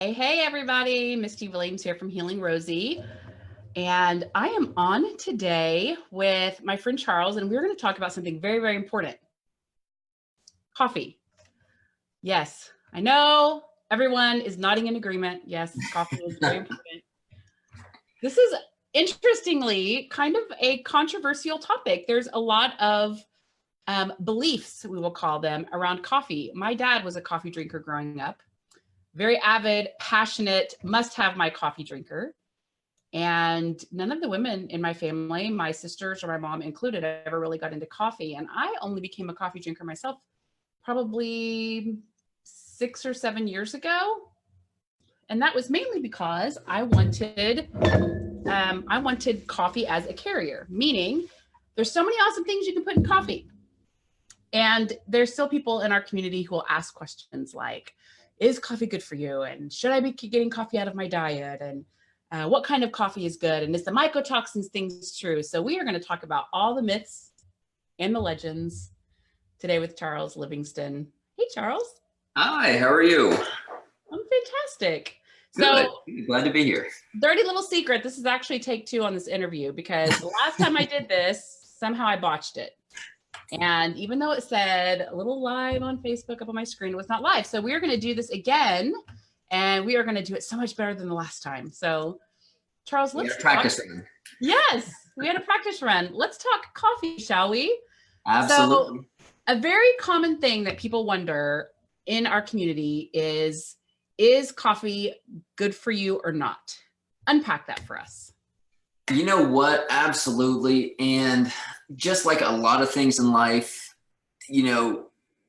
Hey, everybody. Misty Williams here from Healing Rosie. And I am on today with my friend Charles, and we're going to talk about something very, very important. Coffee. Yes, I know everyone is nodding in agreement. Yes, coffee is very important. This is interestingly kind of a controversial topic. There's a lot of beliefs, we will call them, around coffee. My dad was a coffee drinker growing up. Very avid, passionate, must have my coffee drinker. And none of the women in my family, my sisters or my mom included, ever really got into coffee. And I only became a coffee drinker myself probably 6 or 7 years ago. And that was mainly because I wanted coffee as a carrier, meaning there's so many awesome things you can put in coffee. And there's still people in our community who will ask questions like, is coffee good for you? And should I be getting coffee out of my diet? And what kind of coffee is good? And is the mycotoxins things true? So we are going to talk about all the myths and the legends today with Charles Livingston. Hey, Charles. Hi, how are you? I'm fantastic. Good. So Glad to be here. dirty little secret. This is actually take 2 on this interview because the last time I did this, somehow I botched it. And even though it said a little live on Facebook up on my screen, it was not live. So we are going to do this again, and we are going to do it so much better than the last time. So, Charles, let's practice. Yes, we had a practice run. Let's talk coffee, shall we? Absolutely. So, a very common thing that people wonder in our community is coffee good for you or not? Unpack that for us. You know what? Absolutely. And just like a lot of things in life, you know,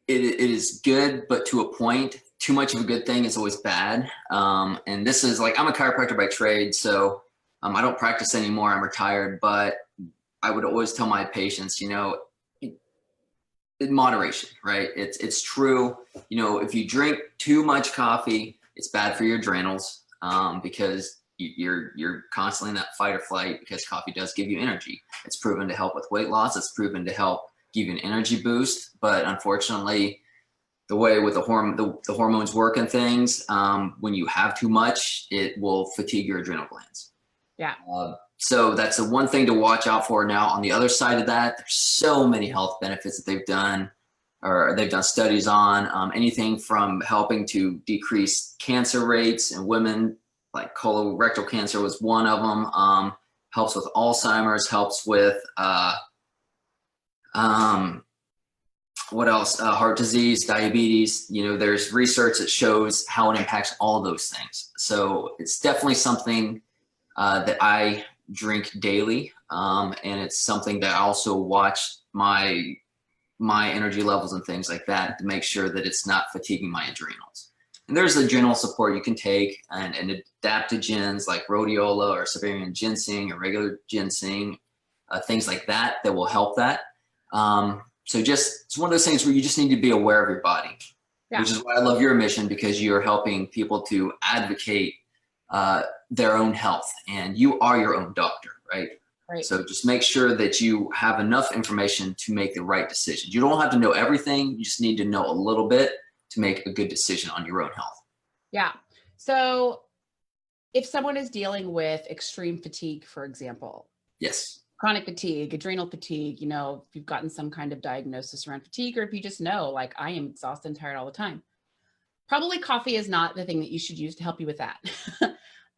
it is good, but to a point. Too much of a good thing is always bad. And this is like, I'm a chiropractor by trade, so I don't practice anymore. I'm retired, but I would always tell my patients, you know, in moderation, right? It's true. You know, if you drink too much coffee, it's bad for your adrenals because you're constantly in that fight or flight because coffee does give you energy. It's proven to help with weight loss. It's proven to help give you an energy boost. But unfortunately, the way with the hormones work and things, when you have too much, it will fatigue your adrenal glands. Yeah. So that's the one thing to watch out for. Now, on the other side of that, there's so many health benefits that they've done studies on, anything from helping to decrease cancer rates in women, like colorectal cancer was one of them, helps with Alzheimer's, helps with, what else? Heart disease, diabetes. You know, there's research that shows how it impacts all of those things. So it's definitely something that I drink daily. And it's something that I also watch my energy levels and things like that to make sure that it's not fatiguing my adrenals. And there's adrenal support you can take and adaptogens like rhodiola or Siberian ginseng or regular ginseng, things like that will help that. So it's one of those things where you just need to be aware of your body, which is why I love your mission, because you're helping people to advocate their own health, and you are your own doctor, right? Right. So just make sure that you have enough information to make the right decision. You don't have to know everything. You just need to know a little bit to make a good decision on your own health. Yeah. So if someone is dealing with extreme fatigue, for example, yes, chronic fatigue, adrenal fatigue, you know, if you've gotten some kind of diagnosis around fatigue, or if you just know, like, I am exhausted and tired all the time, probably coffee is not the thing that you should use to help you with that.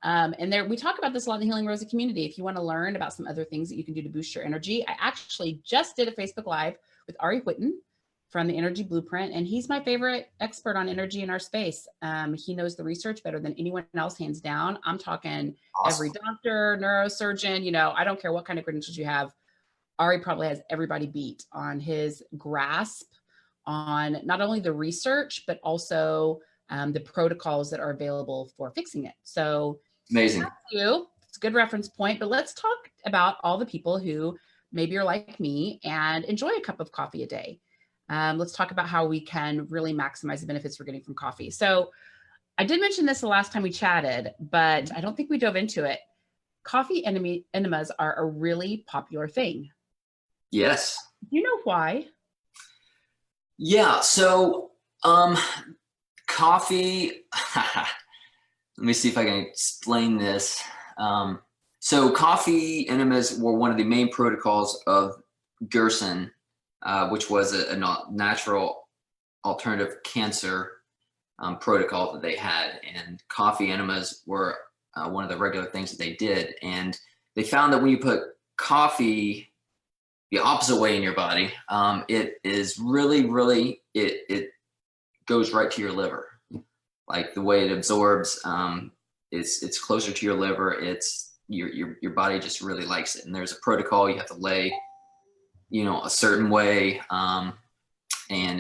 And we talk about this a lot in the Healing Rosie community. If you want to learn about some other things that you can do to boost your energy, I actually just did a Facebook Live with Ari Whitten from the Energy Blueprint, and he's my favorite expert on energy in our space. He knows the research better than anyone else, hands down. I'm talking awesome. Every doctor, neurosurgeon, you know, I don't care what kind of credentials you have. Ari probably has everybody beat on his grasp on not only the research, but also the protocols that are available for fixing it. So amazing. It's a good reference point, but let's talk about all the people who maybe are like me and enjoy a cup of coffee a day. Let's talk about how we can really maximize the benefits we're getting from coffee. So I did mention this the last time we chatted, but I don't think we dove into it. Coffee enemas are a really popular thing. Yes. Do you know why? Yeah. So coffee, Let me see if I can explain this. So coffee enemas were one of the main protocols of Gerson, which was a natural alternative cancer protocol that they had. And coffee enemas were one of the regular things that they did. And they found that when you put coffee the opposite way in your body, it is really, it goes right to your liver. Like the way it absorbs, it's closer to your liver. It's your body just really likes it. And there's a protocol you have to lay, a certain way, and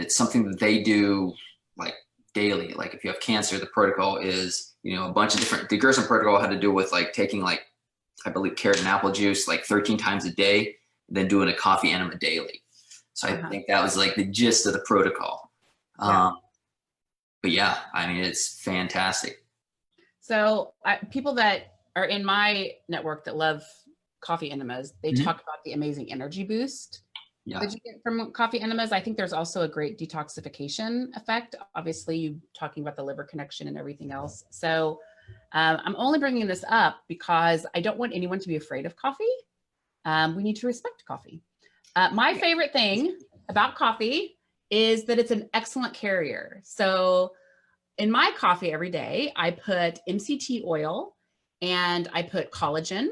it's something that they do like daily. Like if you have cancer, the protocol is a bunch of different. The Gerson protocol had to do with like taking like I believe carrot and apple juice like 13 times a day, then doing a coffee enema daily. So I think that was like the gist of the protocol. But yeah, I mean, it's fantastic. So people that are in my network that love coffee enemas, they talk about the amazing energy boost that you get from coffee enemas. I think there's also a great detoxification effect. Obviously, you talking about the liver connection and everything else. So I'm only bringing this up because I don't want anyone to be afraid of coffee. We need to respect coffee. My favorite thing about coffee is that it's an excellent carrier. So in my coffee every day, I put MCT oil and I put collagen.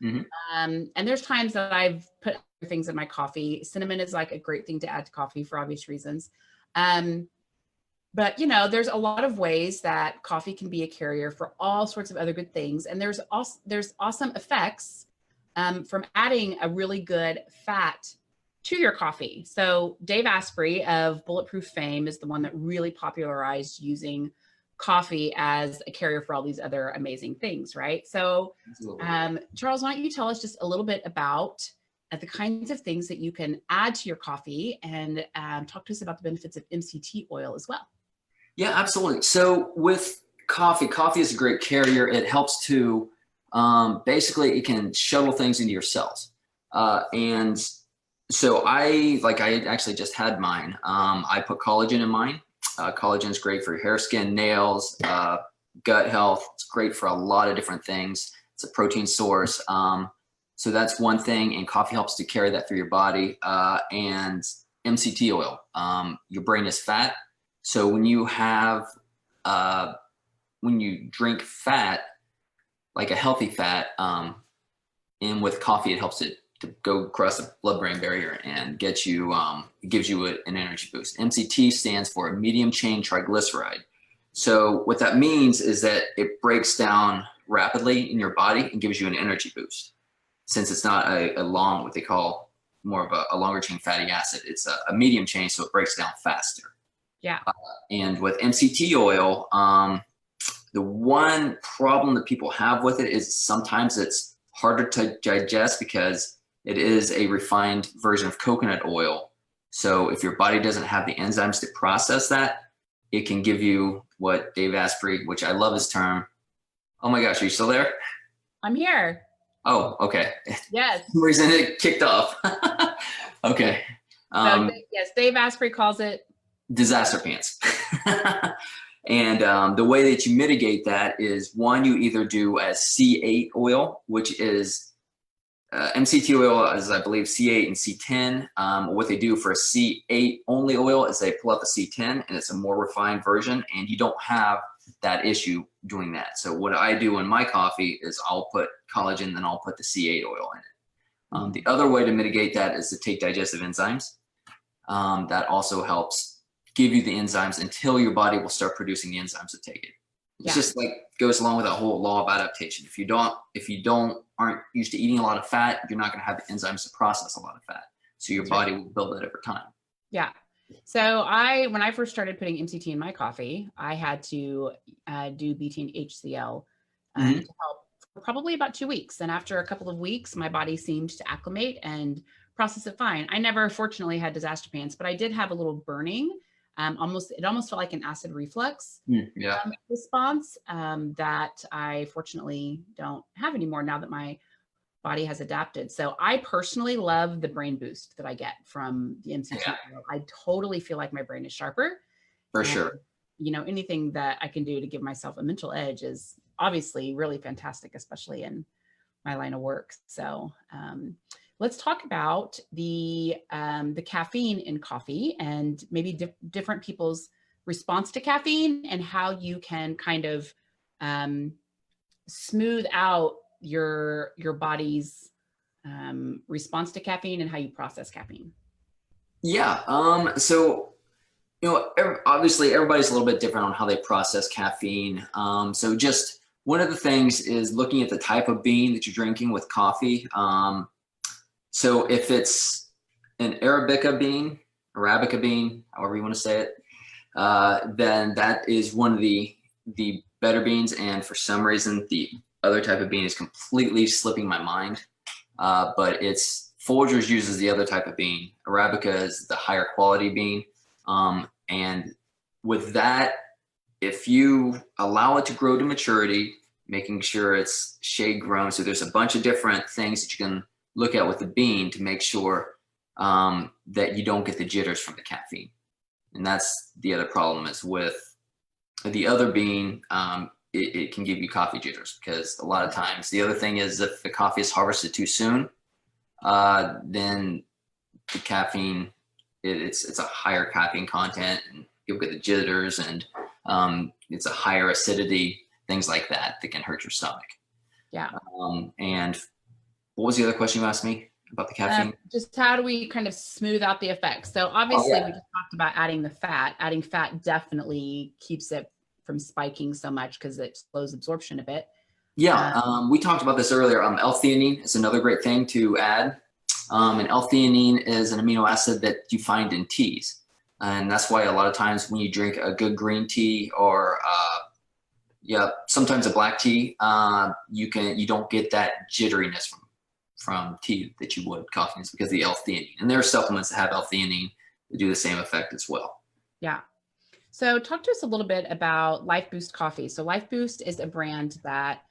And there's times that I've put other things in my coffee. Cinnamon is like a great thing to add to coffee for obvious reasons. But there's a lot of ways that coffee can be a carrier for all sorts of other good things. And there's awesome effects from adding a really good fat to your coffee. So Dave Asprey of Bulletproof fame is the one that really popularized using coffee as a carrier for all these other amazing things, right? So Charles, why don't you tell us just a little bit about the kinds of things that you can add to your coffee, and talk to us about the benefits of MCT oil as well. Yeah, absolutely. So with coffee is a great carrier. It helps to, basically it can shuttle things into your cells. And so I actually just had mine. I put collagen in mine. Collagen is great for your hair, skin, nails, gut health. It's great for a lot of different things. It's a protein source. So that's one thing, and coffee helps to carry that through your body. And MCT oil, your brain is fat. So when you have, when you drink fat, like a healthy fat, and with coffee, it helps it to go across the blood-brain barrier and get you, it gives you an energy boost. MCT stands for medium chain triglyceride. So what that means is that it breaks down rapidly in your body and gives you an energy boost. Since it's not a long, what they call more of a longer chain fatty acid, it's a medium chain, so it breaks down faster. Yeah. And with MCT oil, the one problem that people have with it is sometimes it's harder to digest because it is a refined version of coconut oil. So if your body doesn't have the enzymes to process that, it can give you what Dave Asprey, which I love his term. Oh my gosh, are you still there? I'm here. Oh, okay. Yes. For some reason it kicked off. Okay. So yes, Dave Asprey calls it disaster pants. And the way that you mitigate that is, one, you either do as C8 oil, which is MCT oil, as I believe C8 and C10. What they do for a C8 only oil is they pull out the C10, and it's a more refined version, and you don't have that issue doing that. So what I do in my coffee is I'll put collagen, then I'll put the C8 oil in it. The other way to mitigate that is to take digestive enzymes. That also helps give you the enzymes until your body will start producing the enzymes to take it. It's just like goes along with that whole law of adaptation. If you aren't used to eating a lot of fat, you're not going to have the enzymes to process a lot of fat. So your body will build it over time. Yeah. So when I first started putting MCT in my coffee, I had to do betaine HCl to help for probably about 2 weeks. And after a couple of weeks, my body seemed to acclimate and process it fine. I never, fortunately, had disaster pants, but I did have a little burning. It almost felt like an acid reflux response that I fortunately don't have anymore now that my body has adapted. So I personally love the brain boost that I get from the MCT oil. I totally feel like my brain is sharper. For sure. anything that I can do to give myself a mental edge is obviously really fantastic, especially in my line of work. So let's talk about the caffeine in coffee and maybe different people's response to caffeine and how you can kind of smooth out your body's response to caffeine and how you process caffeine. Yeah. So, obviously everybody's a little bit different on how they process caffeine. So just one of the things is looking at the type of bean that you're drinking with coffee. So if it's an Arabica bean, however you want to say it, then that is one of the better beans. And for some reason, the other type of bean is completely slipping my mind. But Folgers uses the other type of bean. Arabica is the higher quality bean. And with that, if you allow it to grow to maturity, making sure it's shade grown. So there's a bunch of different things that you can look at with the bean to make sure that you don't get the jitters from the caffeine. And that's the other problem is with the other bean, it can give you coffee jitters because a lot of times the other thing is if the coffee is harvested too soon, then the caffeine, it's a higher caffeine content and you'll get the jitters and it's a higher acidity, things like that can hurt your stomach. Yeah. And what was the other question you asked me about the caffeine? Just how do we kind of smooth out the effects? So obviously we just talked about adding the fat. Adding fat definitely keeps it from spiking so much because it slows absorption a bit. Yeah, we talked about this earlier. L-theanine is another great thing to add. And L-theanine is an amino acid that you find in teas. And that's why a lot of times when you drink a good green tea or sometimes a black tea, you don't get that jitteriness from tea that you would coffee. It's because of the L-theanine. And there are supplements that have L-theanine that do the same effect as well. Yeah. So talk to us a little bit about Life Boost Coffee. So Life Boost is a brand that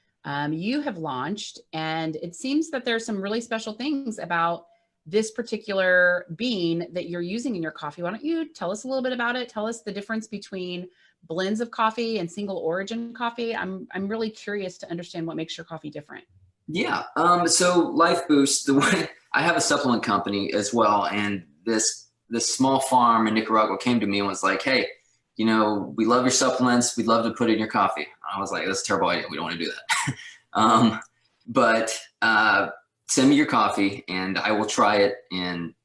you have launched, and it seems that there's some really special things about this particular bean that you're using in your coffee. Why don't you tell us a little bit about it? Tell us the difference between blends of coffee and single origin coffee. I'm really curious to understand what makes your coffee different. Yeah. So Life Boost, I have a supplement company as well, and this small farm in Nicaragua came to me and was like, "Hey, we love your supplements. We'd love to put it in your coffee." I was like, "That's a terrible idea. We don't want to do that." But send me your coffee and I will try it and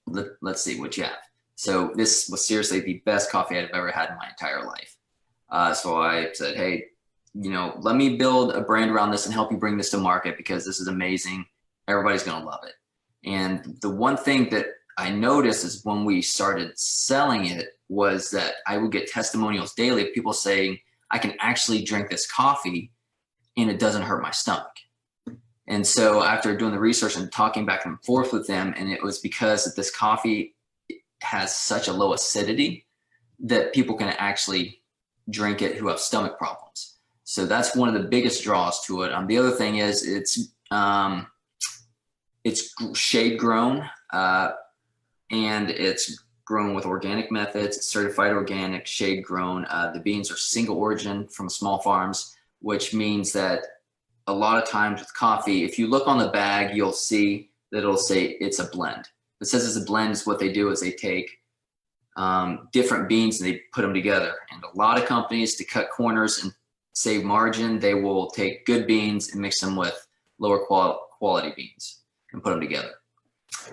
let's see what you have. So this was seriously the best coffee I've ever had in my entire life. So I said, "Hey, let me build a brand around this and help you bring this to market because this is amazing. Everybody's going to love it." And the one thing that I noticed is when we started selling it was that I would get testimonials daily of people saying, "I can actually drink this coffee and it doesn't hurt my stomach." And so after doing the research and talking back and forth with them, and it was because this coffee has such a low acidity that people can actually drink it who have stomach problems. So that's one of the biggest draws to it. The other thing is it's shade grown and it's grown with organic methods. It's certified organic, shade grown. The beans are single origin from small farms, which means that a lot of times with coffee, if you look on the bag, you'll see that it'll say it's a blend. It says it's a blend. Is what they do is they take different beans and they put them together. And a lot of companies, to cut corners and save margin, they will take good beans and mix them with lower quality beans and put them together.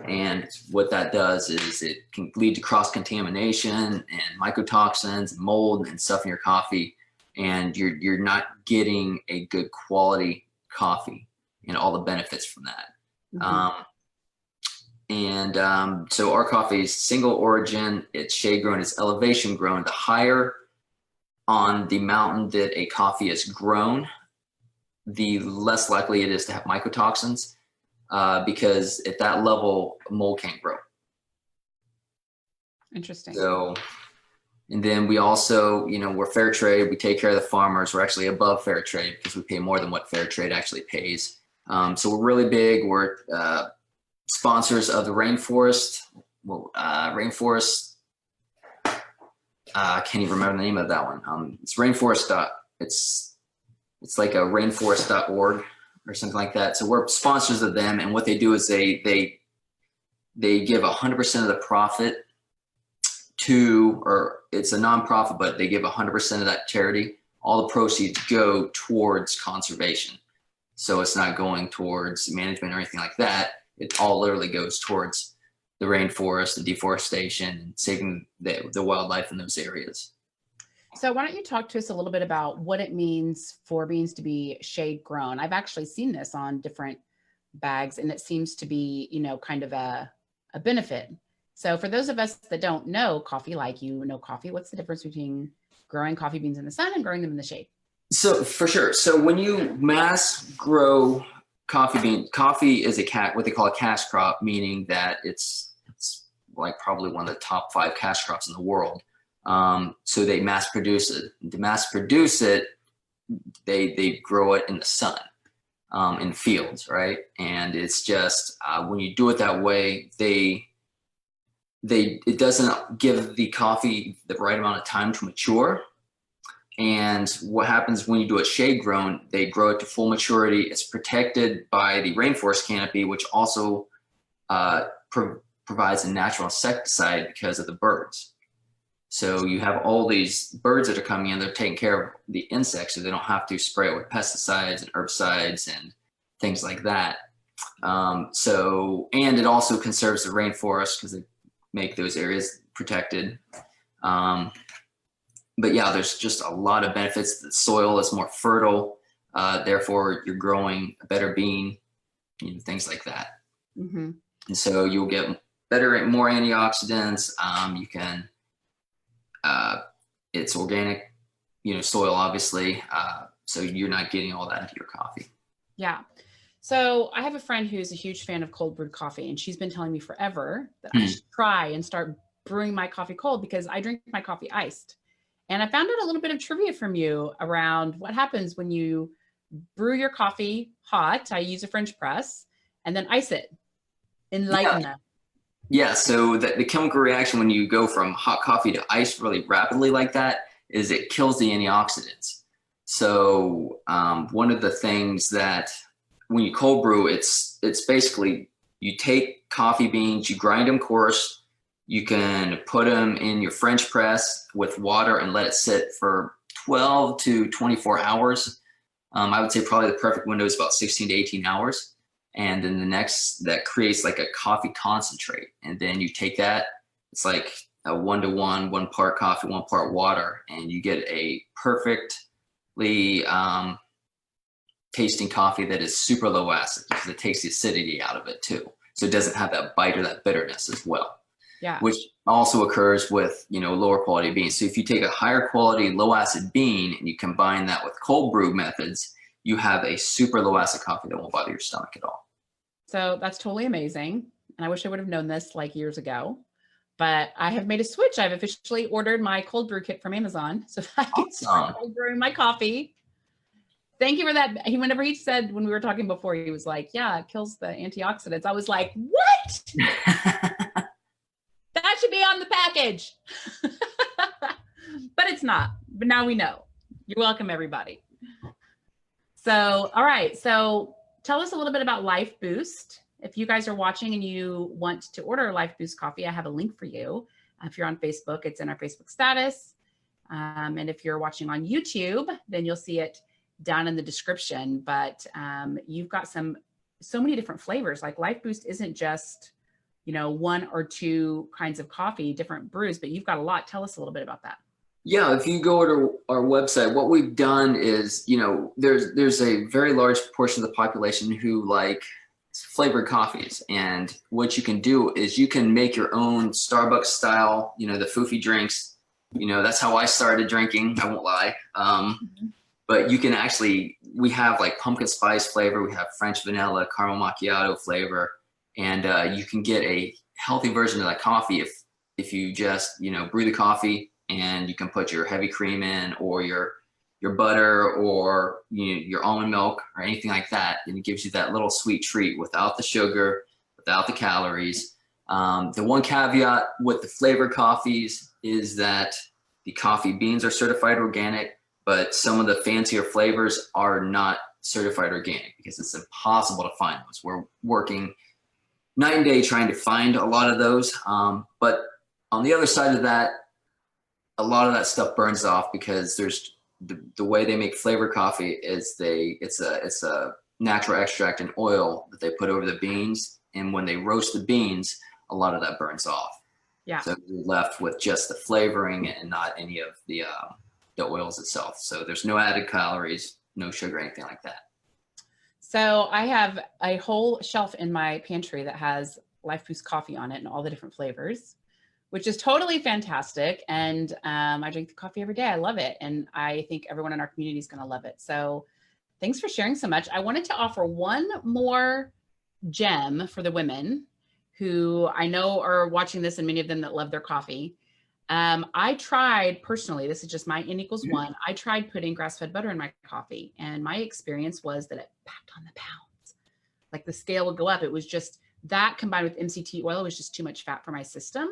And what that does is it can lead to cross-contamination and mycotoxins and mold and stuff in your coffee. And you're not getting a good quality coffee and all the benefits from that. Mm-hmm. So our coffee is single origin, it's shade grown, it's elevation grown. The higher on the mountain that a coffee is grown, the less likely it is to have mycotoxins because at that level, mold can't grow. Interesting. So, and then we also, we're fair trade. We take care of the farmers. We're actually above fair trade because we pay more than what fair trade actually pays. So we're really big. We're sponsors of the rainforest. Rainforest I can't even remember the name of that one. It's rainforest. It's like a rainforest.org or something like that. So we're sponsors of them, and what they do is they give 100% of the profit to, or it's a nonprofit, but they give 100% of that charity. All the proceeds go towards conservation. So it's not going towards management or anything like that. It all literally goes towards the rainforest, the deforestation, and saving the wildlife in those areas. So why don't you talk to us a little bit about what it means for beans to be shade grown? I've actually seen this on different bags, and it seems to be, kind of a benefit. So for those of us that don't know coffee, like coffee, what's the difference between growing coffee beans in the sun and growing them in the shade? So for sure. So when you mass grow coffee bean, coffee is what they call a cash crop, meaning that it's like probably one of the top 5 cash crops in the world. So they mass produce it. To mass produce it, they grow it in the sun, in fields, right? And it's just when you do it that way, it doesn't give the coffee the right amount of time to mature. And what happens when you do it shade grown, they grow it to full maturity. It's protected by the rainforest canopy, which also provides a natural insecticide because of the birds. So you have all these birds that are coming in, they're taking care of the insects, so they don't have to spray it with pesticides and herbicides and things like that. And it also conserves the rainforest because they make those areas protected. But yeah, there's just a lot of benefits. The soil is more fertile, therefore you're growing a better bean, things like that. Mm-hmm. And so you'll get more antioxidants. You can, it's organic, soil, obviously. So you're not getting all that into your coffee. Yeah. So I have a friend who's a huge fan of cold brewed coffee, and she's been telling me forever that I should try and start brewing my coffee cold because I drink my coffee iced. And I found out a little bit of trivia from you around what happens when you brew your coffee hot. I use a French press and then ice it. Enlighten us. Yeah, so the chemical reaction when you go from hot coffee to ice really rapidly like that is it kills the antioxidants. So one of the things that when you cold brew, it's basically you take coffee beans, you grind them coarse, you can put them in your French press with water and let it sit for 12 to 24 hours. I would say probably the perfect window is about 16 to 18 hours. And then that creates like a coffee concentrate. And then you take that, it's like a 1-to-1, 1 part coffee, 1 part water, and you get a perfectly tasting coffee that is super low acid because it takes the acidity out of it too. So it doesn't have that bite or that bitterness as well. Yeah. Which also occurs with, lower quality beans. So if you take a higher quality, low acid bean and you combine that with cold brew methods, you have a super low acid coffee that won't bother your stomach at all. So that's totally amazing. And I wish I would have known this like years ago, but I have made a switch. I've officially ordered my cold brew kit from Amazon so that I can start cold brewing my coffee. Thank you for that. Whenever he said, when we were talking before, he was like, yeah, it kills the antioxidants. I was like, what? That should be on the package. But it's not. But now we know. You're welcome, everybody. So, all right. So tell us a little bit about Life Boost. If you guys are watching and you want to order Life Boost coffee, I have a link for you. If you're on Facebook, it's in our Facebook status. And if you're watching on YouTube, then you'll see it down in the description. But you've got so many different flavors. Like Life Boost isn't just 1 or 2 kinds of coffee, different brews, but you've got a lot. Tell us a little bit about that. Yeah, if you go to our website, what we've done is, there's a very large portion of the population who like flavored coffees. And what you can do is you can make your own Starbucks style, the foofy drinks. That's how I started drinking, I won't lie. But you can we have like pumpkin spice flavor, we have French vanilla, caramel macchiato flavor. And you can get a healthy version of that coffee if you just, brew the coffee and you can put your heavy cream in or your butter or your almond milk or anything like that. And it gives you that little sweet treat without the sugar, without the calories. The one caveat with the flavored coffees is that The coffee beans are certified organic, but some of the fancier flavors are not certified organic because it's impossible to find those. We're working night and day trying to find a lot of those. But on the other side of that, a lot of that stuff burns off because there's the way they make flavored coffee is it's a natural extract and oil that they put over the beans. And when they roast the beans, a lot of that burns off. Yeah. So you're left with just the flavoring and not any of the oils itself. So there's no added calories, no sugar, anything like that. So I have a whole shelf in my pantry that has Life Boost coffee on it and all the different flavors, which is totally fantastic. And I drink the coffee every day. I love it. And I think everyone in our community is going to love it. So thanks for sharing so much. I wanted to offer one more gem for the women who I know are watching this and many of them that love their coffee. I tried personally, this is just my N equals one. I tried putting grass-fed butter in my coffee and my experience was that it packed on the pounds. Like the scale would go up. It was just that combined with MCT oil was just too much fat for my system.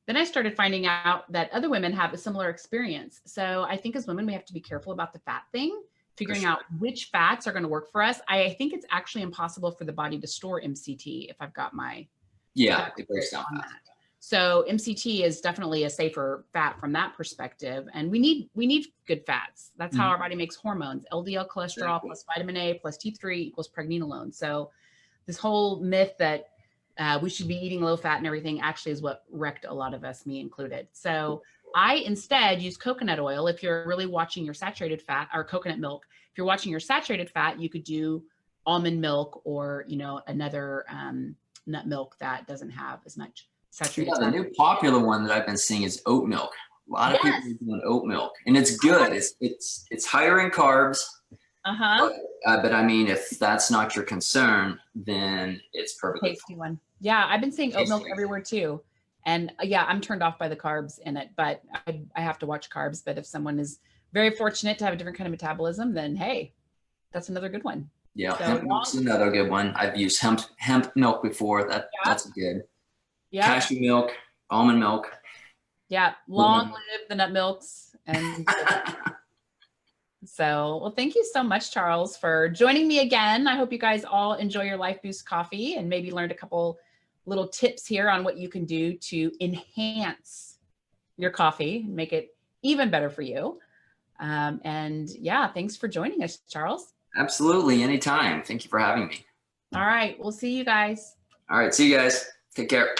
Then I started finding out that other women have a similar experience. So I think as women, we have to be careful about the fat thing, figuring out which fats are going to work for us. I think it's actually impossible for the body to store MCT if I've got my it breaks down fast. So MCT is definitely a safer fat from that perspective. And we need good fats. That's how our body makes hormones. LDL cholesterol plus vitamin A plus T3 equals pregnenolone. So this whole myth that we should be eating low fat and everything actually is what wrecked a lot of us, me included. So I instead use coconut oil. If you're really watching your saturated fat, or coconut milk, if you're watching your saturated fat, you could do almond milk or, another nut milk that doesn't have as much saturated fat. The new popular one that I've been seeing is oat milk. A lot of people are doing oat milk, and it's good. It's higher in carbs. But I mean, if that's not your concern, then it's perfectly tasty one. Yeah, I've been seeing oat milk everywhere too. And yeah, I'm turned off by the carbs in it, but I have to watch carbs. But if someone is very fortunate to have a different kind of metabolism, then hey, that's another good one. Yeah, so hemp milk's another good one. I've used hemp milk before. That's good. Yeah. Cashew milk, almond milk. Yeah, long live the nut milks. And so, well, thank you so much, Charles, for joining me again. I hope you guys all enjoy your Life Boost coffee and maybe learned a couple little tips here on what you can do to enhance your coffee and make it even better for you. And yeah, thanks for joining us, Charles. Absolutely. Anytime. Thank you for having me. All right. We'll see you guys. All right. See you guys. Take care.